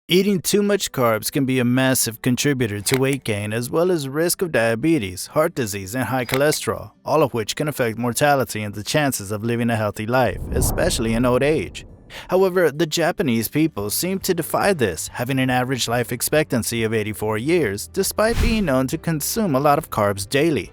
Eating too much carbs can be a massive contributor to weight gain as well as risk of diabetes, heart disease, and high cholesterol, all of which can affect mortality and the chances of living a healthy life, especially in old age. However, the Japanese people seem to defy this, having an average life expectancy of 84 years, despite being known to consume a lot of carbs daily.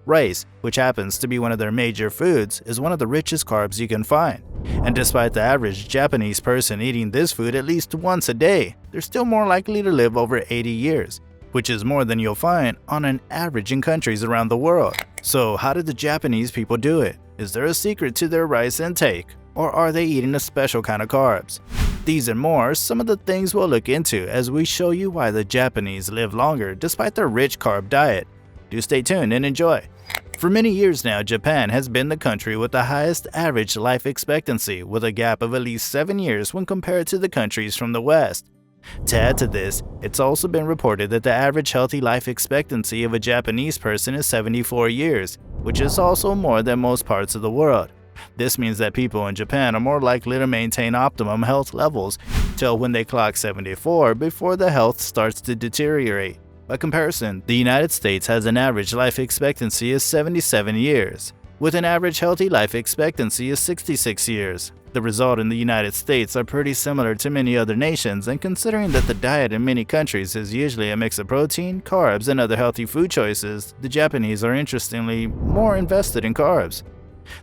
Rice, which happens to be one of their major foods, is one of the richest carbs you can find. And despite the average Japanese person eating this food at least once a day, they're still more likely to live over 80 years, which is more than you'll find on an average in countries around the world. So how did the Japanese people do it? Is there a secret to their rice intake? Or are they eating a special kind of carbs? These and more are some of the things we'll look into as we show you why the Japanese live longer despite their rich carb diet. Do stay tuned and enjoy. For many years now, Japan has been the country with the highest average life expectancy, with a gap of at least 7 years when compared to the countries from the West. To add to this, it's also been reported that the average healthy life expectancy of a Japanese person is 74 years, which is also more than most parts of the world. This means that people in Japan are more likely to maintain optimum health levels till when they clock 74 before the health starts to deteriorate. By comparison, the United States has an average life expectancy of 77 years, with an average healthy life expectancy of 66 years. The result in the United States are pretty similar to many other nations, and considering that the diet in many countries is usually a mix of protein, carbs, and other healthy food choices, the Japanese are interestingly more invested in carbs.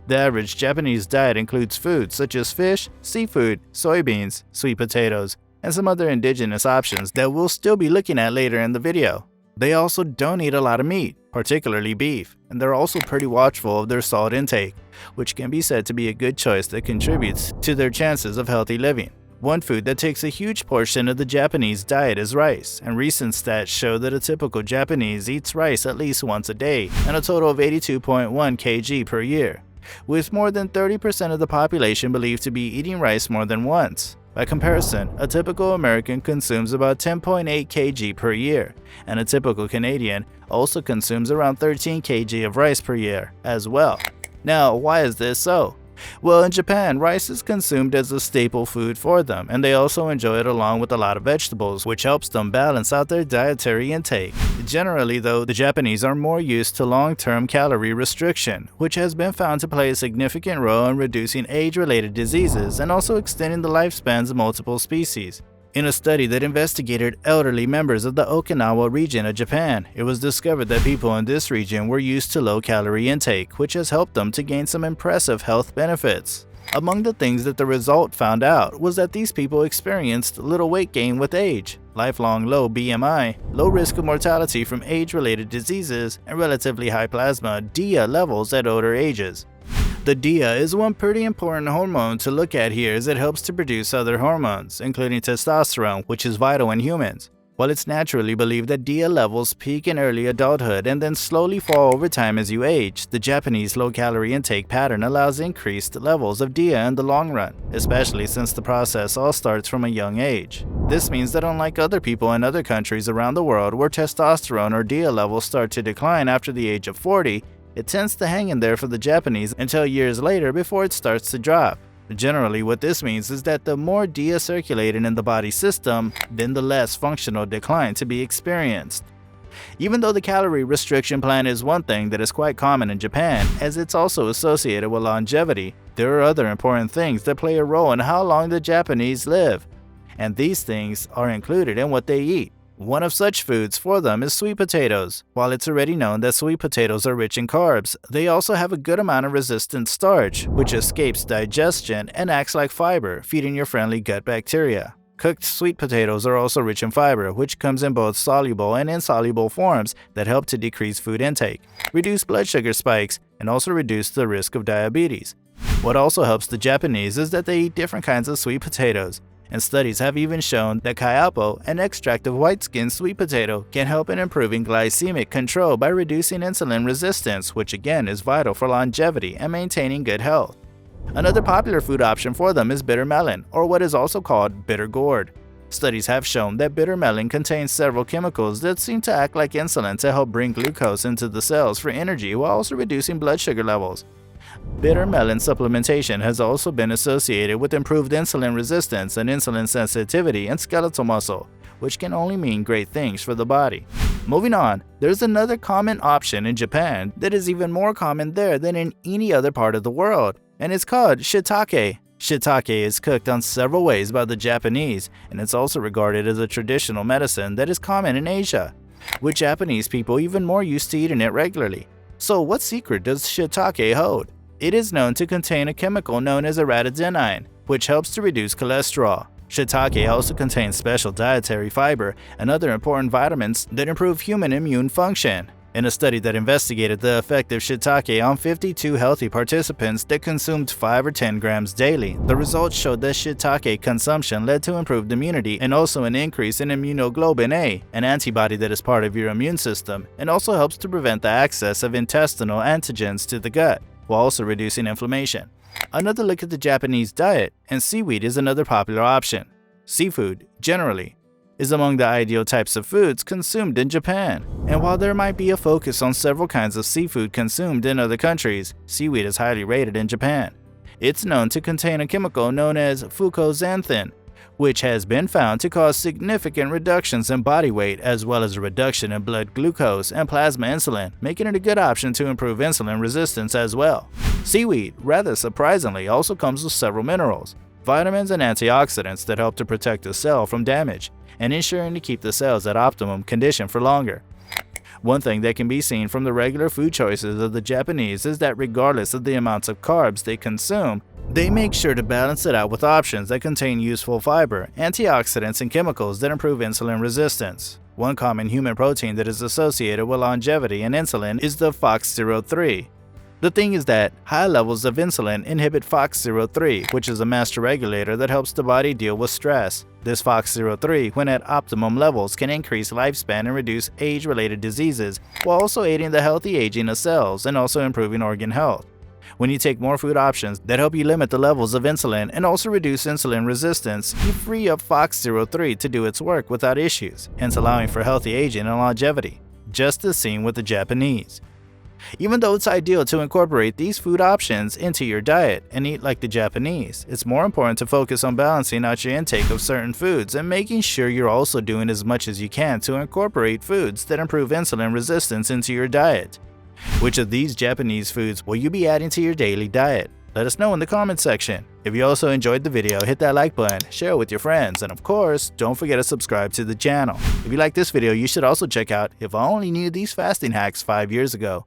The average Japanese diet includes foods such as fish, seafood, soybeans, sweet potatoes, and some other indigenous options that we'll still be looking at later in the video. They also don't eat a lot of meat, particularly beef, and they're also pretty watchful of their salt intake, which can be said to be a good choice that contributes to their chances of healthy living. One food that takes a huge portion of the Japanese diet is rice, and recent stats show that a typical Japanese eats rice at least once a day, and a total of 82.1 kg per year, with more than 30% of the population believed to be eating rice more than once. By comparison, a typical American consumes about 10.8 kg per year, and a typical Canadian also consumes around 13 kg of rice per year as well. Now, why is this so? Well, in Japan, rice is consumed as a staple food for them, and they also enjoy it along with a lot of vegetables, which helps them balance out their dietary intake. Generally, though, the Japanese are more used to long-term calorie restriction, which has been found to play a significant role in reducing age-related diseases and also extending the lifespans of multiple species. In a study that investigated elderly members of the Okinawa region of Japan, it was discovered that people in this region were used to low-calorie intake, which has helped them to gain some impressive health benefits. Among the things that the result found out was that these people experienced little weight gain with age, lifelong low BMI, low risk of mortality from age-related diseases, and relatively high plasma DIA levels at older ages. The DIA is one pretty important hormone to look at here, as it helps to produce other hormones, including testosterone, which is vital in humans. While it's naturally believed that DIA levels peak in early adulthood and then slowly fall over time as you age, the Japanese low-calorie intake pattern allows increased levels of DIA in the long run, especially since the process all starts from a young age. This means that unlike other people in other countries around the world where testosterone or DIA levels start to decline after the age of 40, it tends to hang in there for the Japanese until years later before it starts to drop. Generally, what this means is that the more DIA circulating in the body system, then the less functional decline to be experienced. Even though the calorie restriction plan is one thing that is quite common in Japan, as it's also associated with longevity, there are other important things that play a role in how long the Japanese live, and these things are included in what they eat. One of such foods for them is sweet potatoes. While it's already known that sweet potatoes are rich in carbs, they also have a good amount of resistant starch, which escapes digestion and acts like fiber, feeding your friendly gut bacteria. Cooked sweet potatoes are also rich in fiber, which comes in both soluble and insoluble forms that help to decrease food intake, reduce blood sugar spikes, and also reduce the risk of diabetes. What also helps the Japanese is that they eat different kinds of sweet potatoes, and studies have even shown that kaiapo, an extract of white-skinned sweet potato, can help in improving glycemic control by reducing insulin resistance, which again is vital for longevity and maintaining good health. Another popular food option for them is bitter melon, or what is also called bitter gourd. Studies have shown that bitter melon contains several chemicals that seem to act like insulin to help bring glucose into the cells for energy while also reducing blood sugar levels. Bitter melon supplementation has also been associated with improved insulin resistance and insulin sensitivity and skeletal muscle, which can only mean great things for the body. Moving on, there's another common option in Japan that is even more common there than in any other part of the world, and it's called Shitake. Shitake is cooked on several ways by the Japanese, and it's also regarded as a traditional medicine that is common in Asia, with Japanese people even more used to eating it regularly. So what secret does Shitake hold? It is known to contain a chemical known as arachidinine, which helps to reduce cholesterol. Shitake also contains special dietary fiber and other important vitamins that improve human immune function. In a study that investigated the effect of shiitake on 52 healthy participants that consumed 5 or 10 grams daily, the results showed that shiitake consumption led to improved immunity and also an increase in immunoglobulin A, an antibody that is part of your immune system, and also helps to prevent the access of intestinal antigens to the gut, while also reducing inflammation. Another look at the Japanese diet, and seaweed is another popular option. Seafood, generally, is among the ideal types of foods consumed in Japan. And while there might be a focus on several kinds of seafood consumed in other countries, seaweed is highly rated in Japan. It's known to contain a chemical known as fucoxanthin, which has been found to cause significant reductions in body weight as well as a reduction in blood glucose and plasma insulin, making it a good option to improve insulin resistance as well. Seaweed, rather surprisingly, also comes with several minerals, vitamins and antioxidants that help to protect the cell from damage and ensuring to keep the cells at optimum condition for longer. One thing that can be seen from the regular food choices of the Japanese is that regardless of the amounts of carbs they consume, they make sure to balance it out with options that contain useful fiber, antioxidants, and chemicals that improve insulin resistance. One common human protein that is associated with longevity and insulin is the FOXO3. The thing is that high levels of insulin inhibit FOXO3, which is a master regulator that helps the body deal with stress. This FOXO3, when at optimum levels, can increase lifespan and reduce age-related diseases, while also aiding the healthy aging of cells and also improving organ health. When you take more food options that help you limit the levels of insulin and also reduce insulin resistance, you free up FOXO3 to do its work without issues, hence allowing for healthy aging and longevity, just as seen with the Japanese. Even though it's ideal to incorporate these food options into your diet and eat like the Japanese, it's more important to focus on balancing out your intake of certain foods and making sure you're also doing as much as you can to incorporate foods that improve insulin resistance into your diet. Which of these Japanese foods will you be adding to your daily diet? Let us know in the comments section. If you also enjoyed the video, hit that like button, share it with your friends, and of course, don't forget to subscribe to the channel. If you like this video, you should also check out If I Only Knew These Fasting Hacks 5 Years Ago.